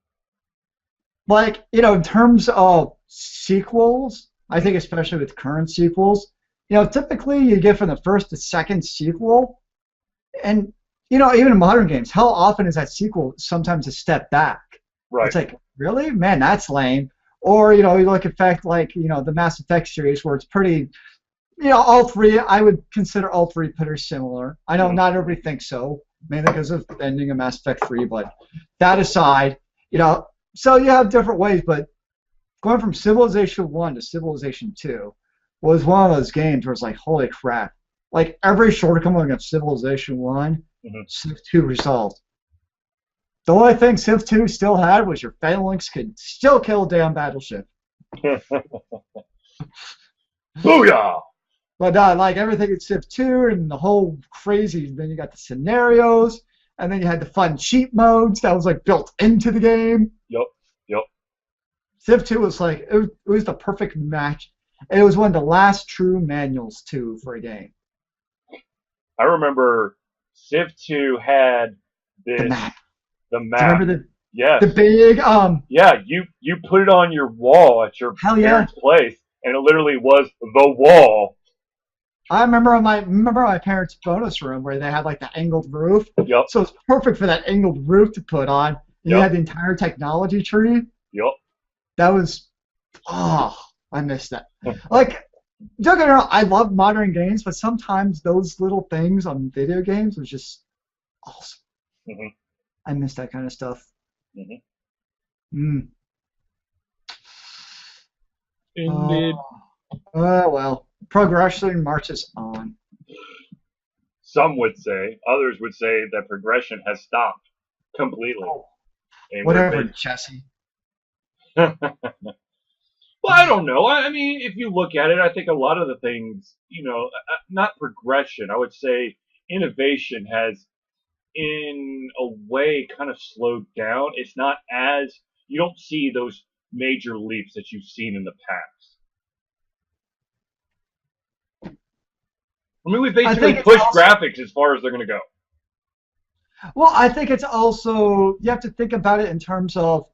Like, in terms of sequels, I think especially with current sequels, typically you get from the first to second sequel, and even in modern games, how often is that sequel sometimes a step back? Right. It's like, really? Man, that's lame. Or, you look at the Mass Effect series where it's pretty, all three, I would consider all three pretty similar. I know not everybody thinks so, mainly because of the ending of Mass Effect 3, but that aside, so you have different ways, but going from Civilization 1 to Civilization 2 was one of those games where it's like, holy crap. Like, every shortcoming of Civilization 1, Civ 2 resolved. The only thing Civ 2 still had was your phalanx could still kill a damn battleship. Booyah! But like everything in Civ 2 and the whole crazy, then you got the scenarios, and then you had the fun cheat modes that was like built into the game. Yep. Civ 2 was like, it was the perfect match. It was one of the last true manuals too for a game. I remember Civ 2 had this. The map. The map. Do you remember yes. The big Yeah, you put it on your wall at your parents' place, and it literally was the wall. I remember my parents' bonus room where they had like the angled roof. Yep. So it's perfect for that angled roof to put on. You had the entire technology tree. Yep. That was, I missed that. Like, don't get me wrong, I love modern games, but sometimes those little things on video games was just awesome. Mm-hmm. I miss that kind of stuff. Mm-hmm. Indeed. Well, progression marches on. Some would say, others would say that progression has stopped completely. Whatever, Jesse. Well, I don't know. I mean, if you look at it, I think a lot of the things, not progression. I would say innovation has, in a way, kind of slowed down. It's not as you don't see those major leaps that you've seen in the past. I mean, we I basically think it's pushed also graphics as far as they're going to go. well, I think it's also you have to think about it in terms of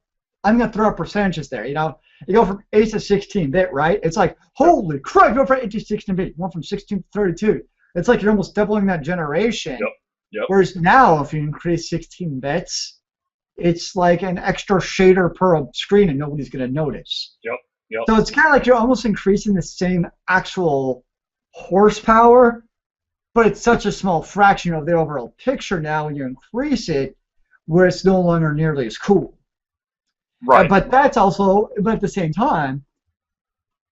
I'm gonna throw up percentages there. You go from 8 to 16-bit, right? It's like Yep, holy crap, you go from 8 to 16-bit. You went from 16 to 32. It's like you're almost doubling that yep, generation. yep, Whereas now, if you increase 16 bits, it's like an extra shader per screen, and nobody's gonna notice. yep, yep. So it's kind of like you're almost increasing the same actual horsepower, but it's such a small fraction of the overall picture now when you increase it, where it's no longer nearly as cool. Right. But that's also, but at the same time,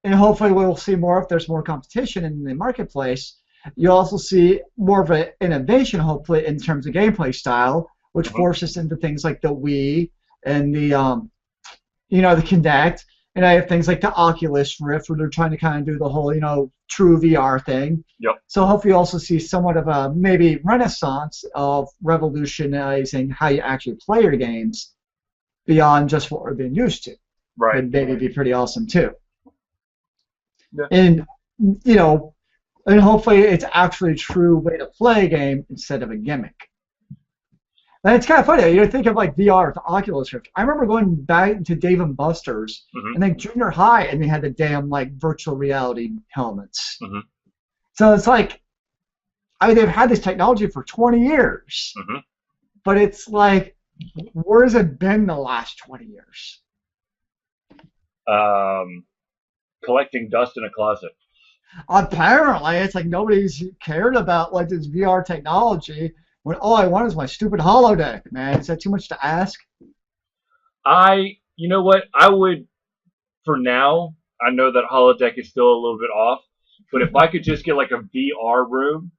and hopefully we'll see more if there's more competition in the marketplace. You also see more of an innovation, hopefully, in terms of gameplay style, which Hmm. forces into things like the Wii and the Kinect, and I have things like the Oculus Rift, where they're trying to kind of do the whole, true VR thing. Yep. So hopefully you also see somewhat of a maybe renaissance of revolutionizing how you actually play your games beyond just what we're being used to. Right. Would maybe be pretty awesome too. Yeah. And you know, and hopefully it's actually a true way to play a game instead of a gimmick. And it's kind of funny. Think of like VR with the Oculus Rift. I remember going back to Dave and Buster's, Hmm. and then junior high, and they had the damn like virtual reality helmets. Hmm. So it's like, I mean, they've had this technology for 20 years, Hmm. but it's like, where's it been the last 20 years? Um, collecting dust in a closet. Apparently, it's like nobody's cared about like this VR technology when all I want is my stupid holodeck, man. Is that too much to ask? You know what? I would, for now, I know that holodeck is still a little bit off, but if I could just get like a VR room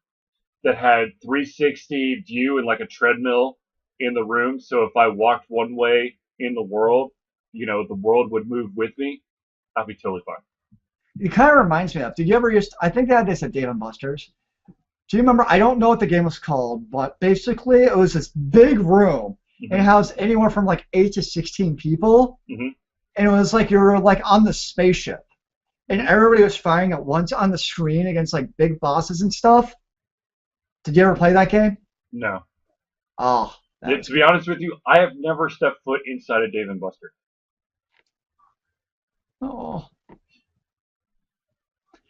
that had 360 view and like a treadmill in the room, so if I walked one way in the world, the world would move with me, I'd be totally fine. It kind of reminds me of. Did you ever used? I think they had this at Dave and Buster's. Do you remember? I don't know what the game was called, but basically it was this big room and it Hmm. housed anywhere from like 8 to 16 people, Hmm. and it was like you were like on the spaceship, and Hmm. everybody was fighting at once on the screen against like big bosses and stuff. Did you ever play that game? No. Oh, that Yeah, was to be good. honest with you, I have never stepped foot inside of Dave and Buster. Oh,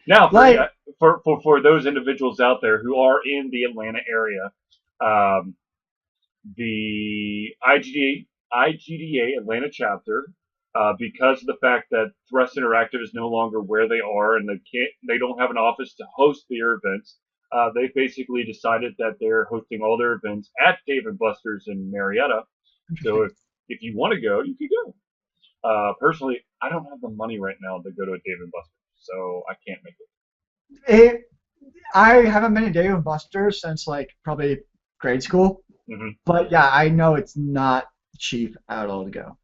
Now, like for those individuals out there who are in the Atlanta area, um, the IGDA Atlanta chapter, because of the fact that Thrust Interactive is no longer where they are and they don't have an office to host their events. They basically decided that they're hosting all their events at Dave and Buster's in Marietta. So interesting. if you want to go, you can go. Personally, I don't have the money right now to go to a Dave and Buster's, so I can't make it. It, I haven't been to Dave and Buster's since like probably grade school, Hmm. but yeah, I know it's not cheap at all to go.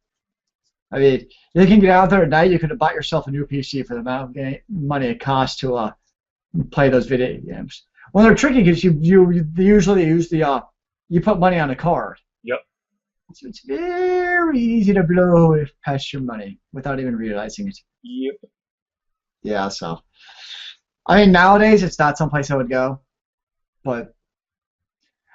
I mean, you can get out there at night. You could have bought yourself a new PC for the amount of money it costs to play those video games. Well, they're tricky because you usually use you put money on a card. Yep. So it's very easy to blow past your money without even realizing it. Yep. Yeah, so I mean nowadays it's not someplace I would go, but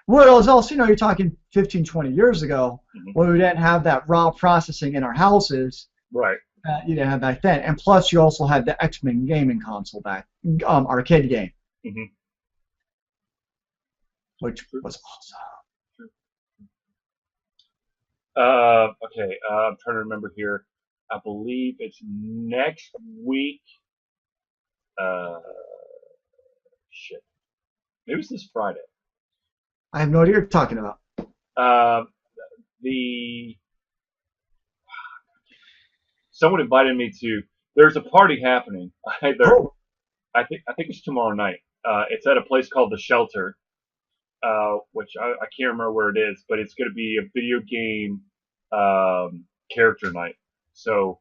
what else? You're talking 15, 20 years ago Hmm. when we didn't have that raw processing in our houses Right. that you didn't have back then, and plus you also had the X-Men gaming console back, arcade game, Hmm. which True. was awesome. True. Okay. I'm trying to remember here. I believe it's next week. Uh, shit. Maybe it's this Friday. I have no idea what you're talking about. Uh, the Someone invited me to. There's a party happening. Oh, I think it's tomorrow night. It's at a place called the Shelter, which I can't remember where it is, but it's going to be a video game character night. So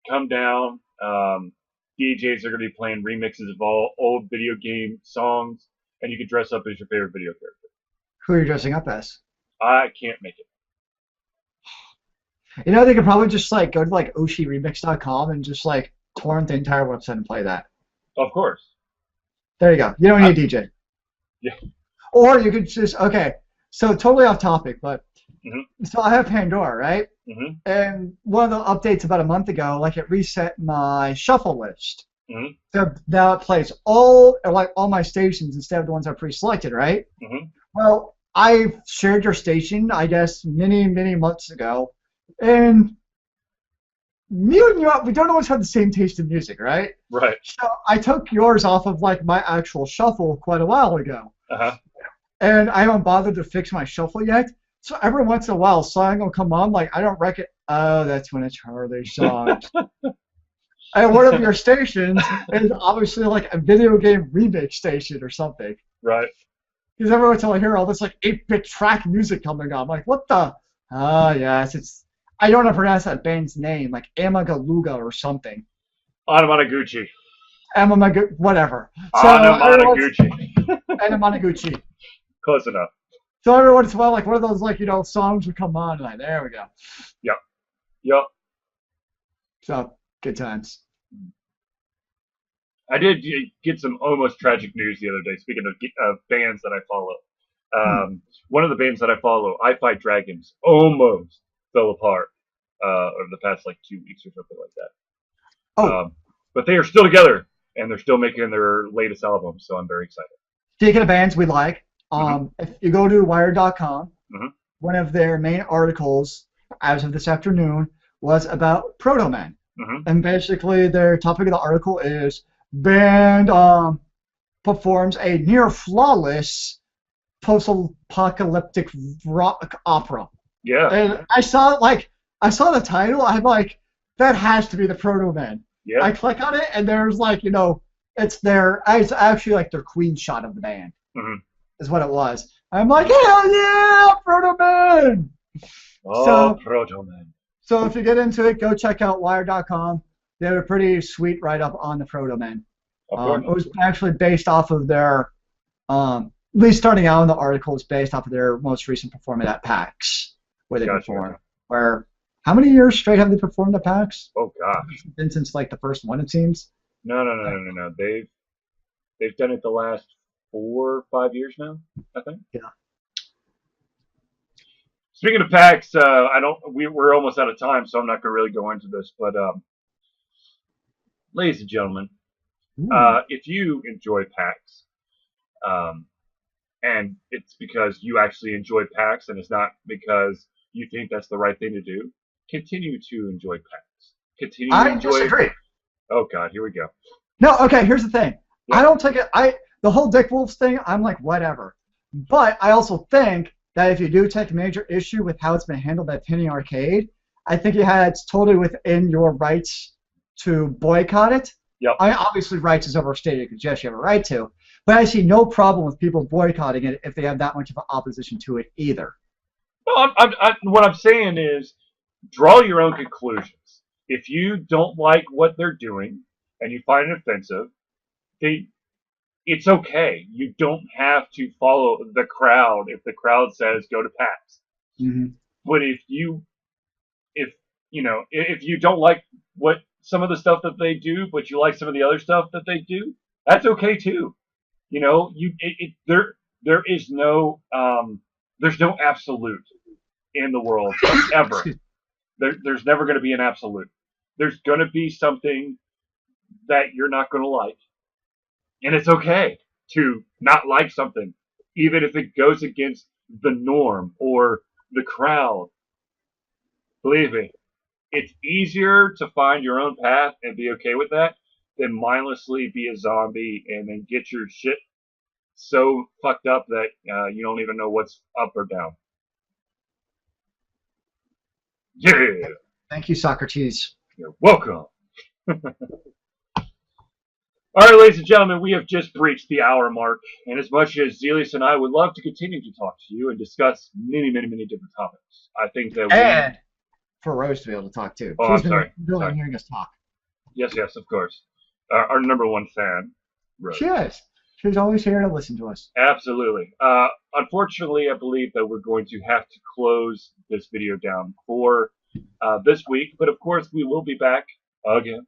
come down. DJs are going to be playing remixes of all old video game songs, and you can dress up as your favorite video character. Who are you dressing up as? I can't make it. You know, they could probably just like go to like OshiRemix.com and just like torrent the entire website and play that. Of course. There you go. You don't need a DJ. Yeah. Or you could just so totally off topic, but Mm-hmm. so I have Pandora, right? Mm-hmm. And one of the updates about a month ago, like it reset my shuffle list. Mm-hmm. So now it plays all my stations instead of the ones I pre-selected, right? Mm-hmm. Well, I shared your station, I guess, many months ago, and me and you, we don't always have the same taste in music, right? Right. So I took yours off of like my actual shuffle quite a while ago. Uh-huh. And I haven't bothered to fix my shuffle yet. So every once in a while, a song will come on, like I don't reckon. Oh, that's when it's Charlie's songs. And one of your stations is obviously like a video game remake station or something. Right. Because every once in a while I hear all this like 8-bit track music coming on. I'm like, what the? Oh, yes, it's. I don't know how to pronounce that band's name, like Amagaluga or something. Anamanaguchi. Whatever. Anamanaguchi. Anamanaguchi. Close enough. So every once in a while, like one of those like songs would come on, and like there we go. Yep. So good times. I did get some almost tragic news the other day. Speaking of bands that I follow, one of the bands that I follow, I Fight Dragons, almost fell apart over the past like 2 weeks or something like that. Oh. But they are still together, and they're still making their latest album, so I'm very excited. Speaking of bands we like, if you go to Wired.com, one of their main articles, as of this afternoon, was about Proto Men. And basically their topic of the article is band performs a near flawless post-apocalyptic rock opera. Yeah. And I saw the title, I'm like, that has to be the Proto Men. Yeah. I click on it and there's like, it's actually like their queen shot of the band. Is what it was. I'm like, hell yeah, Proto Men! Oh, Proto Men. So if you get into it, go check out Wire.com. They have a pretty sweet write-up on the Proto Men. It was actually based off of their, at least starting out in the article, it's based off of their most recent performance at PAX, where they performed. Where, how many years straight have they performed at PAX? Oh, gosh. It's been since like the first one, it seems. No. They've done it the last 4 or 5 years now, I think. Yeah. Speaking of PAX, we're almost out of time, so I'm not going to really go into this. But, ladies and gentlemen, if you enjoy PAX, and it's because you actually enjoy PAX, and it's not because you think that's the right thing to do, continue to enjoy PAX. Continue to enjoy. I disagree. Oh God, here we go. No, okay. Here's the thing. Yeah. I don't take it. The whole Dick Wolves thing, I'm like, whatever. But I also think that if you do take a major issue with how it's been handled at Penny Arcade, I think it's totally within your rights to boycott it. Yep. Obviously, rights is overstated because yes, you have a right to. But I see no problem with people boycotting it if they have that much of an opposition to it either. Well, what I'm saying is draw your own conclusions. If you don't like what they're doing and you find it offensive, it's okay. You don't have to follow the crowd if the crowd says go to PAX. But if you don't like what some of the stuff that they do, but you like some of the other stuff that they do, that's okay too. There is no there's no absolute in the world ever. There's never going to be an absolute. There's going to be something that you're not going to like. And it's okay to not like something, even if it goes against the norm or the crowd. Believe me, it's easier to find your own path and be okay with that than mindlessly be a zombie and then get your shit so fucked up that you don't even know what's up or down. Yeah. Thank you, Socrates. You're welcome. All right, ladies and gentlemen, we have just breached the hour mark, and as much as Zealeus and I would love to continue to talk to you and discuss many different topics, I think that and for Rose to be able to talk too. Oh, I'm sorry. Really hearing us talk. Yes, yes, of course. Our number one fan, She Rose. is. She's always here to listen to us. Absolutely. Unfortunately, I believe that we're going to have to close this video down for this week, but of course, we will be back again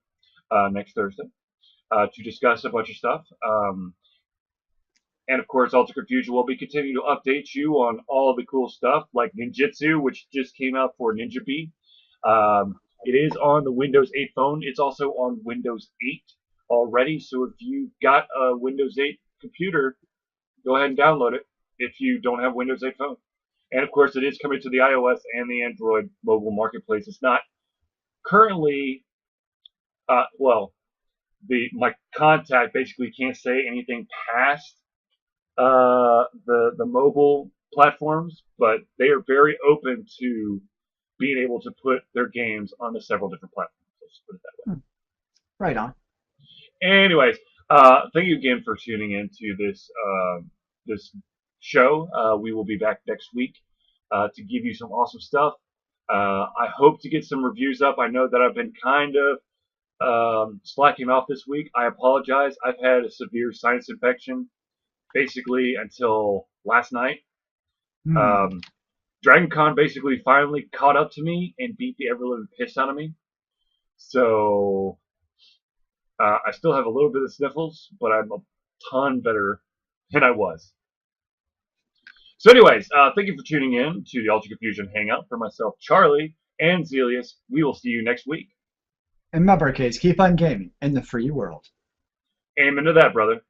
next Thursday to discuss a bunch of stuff. And of course, Ultra Confusion will be continuing to update you on all the cool stuff like Ninjutsu, which just came out for Ninja Bee. It is on the Windows 8 phone. It's also on Windows 8 already. So if you've got a Windows 8 computer, go ahead and download it if you don't have Windows 8 phone. And of course, it is coming to the iOS and the Android mobile marketplace. It's not currently, well, my contact basically can't say anything past the mobile platforms, but they are very open to being able to put their games on the several different platforms. Let's put it that Right on. way. Anyways, thank you again for tuning into this show. We will be back next week to give you some awesome stuff. I hope to get some reviews up. I know that I've been kind of slacking off this week. I apologize. I've had a severe sinus infection basically until last night. Hmm. Dragon Con basically finally caught up to me and beat the ever living piss out of me. So I still have a little bit of sniffles, but I'm a ton better than I was. So, anyways, thank you for tuning in to the Ultra Confusion Hangout. For myself, Charlie, and Zealeus, we will see you next week. And remember, kids, keep on gaming in the free world. Amen to that, brother.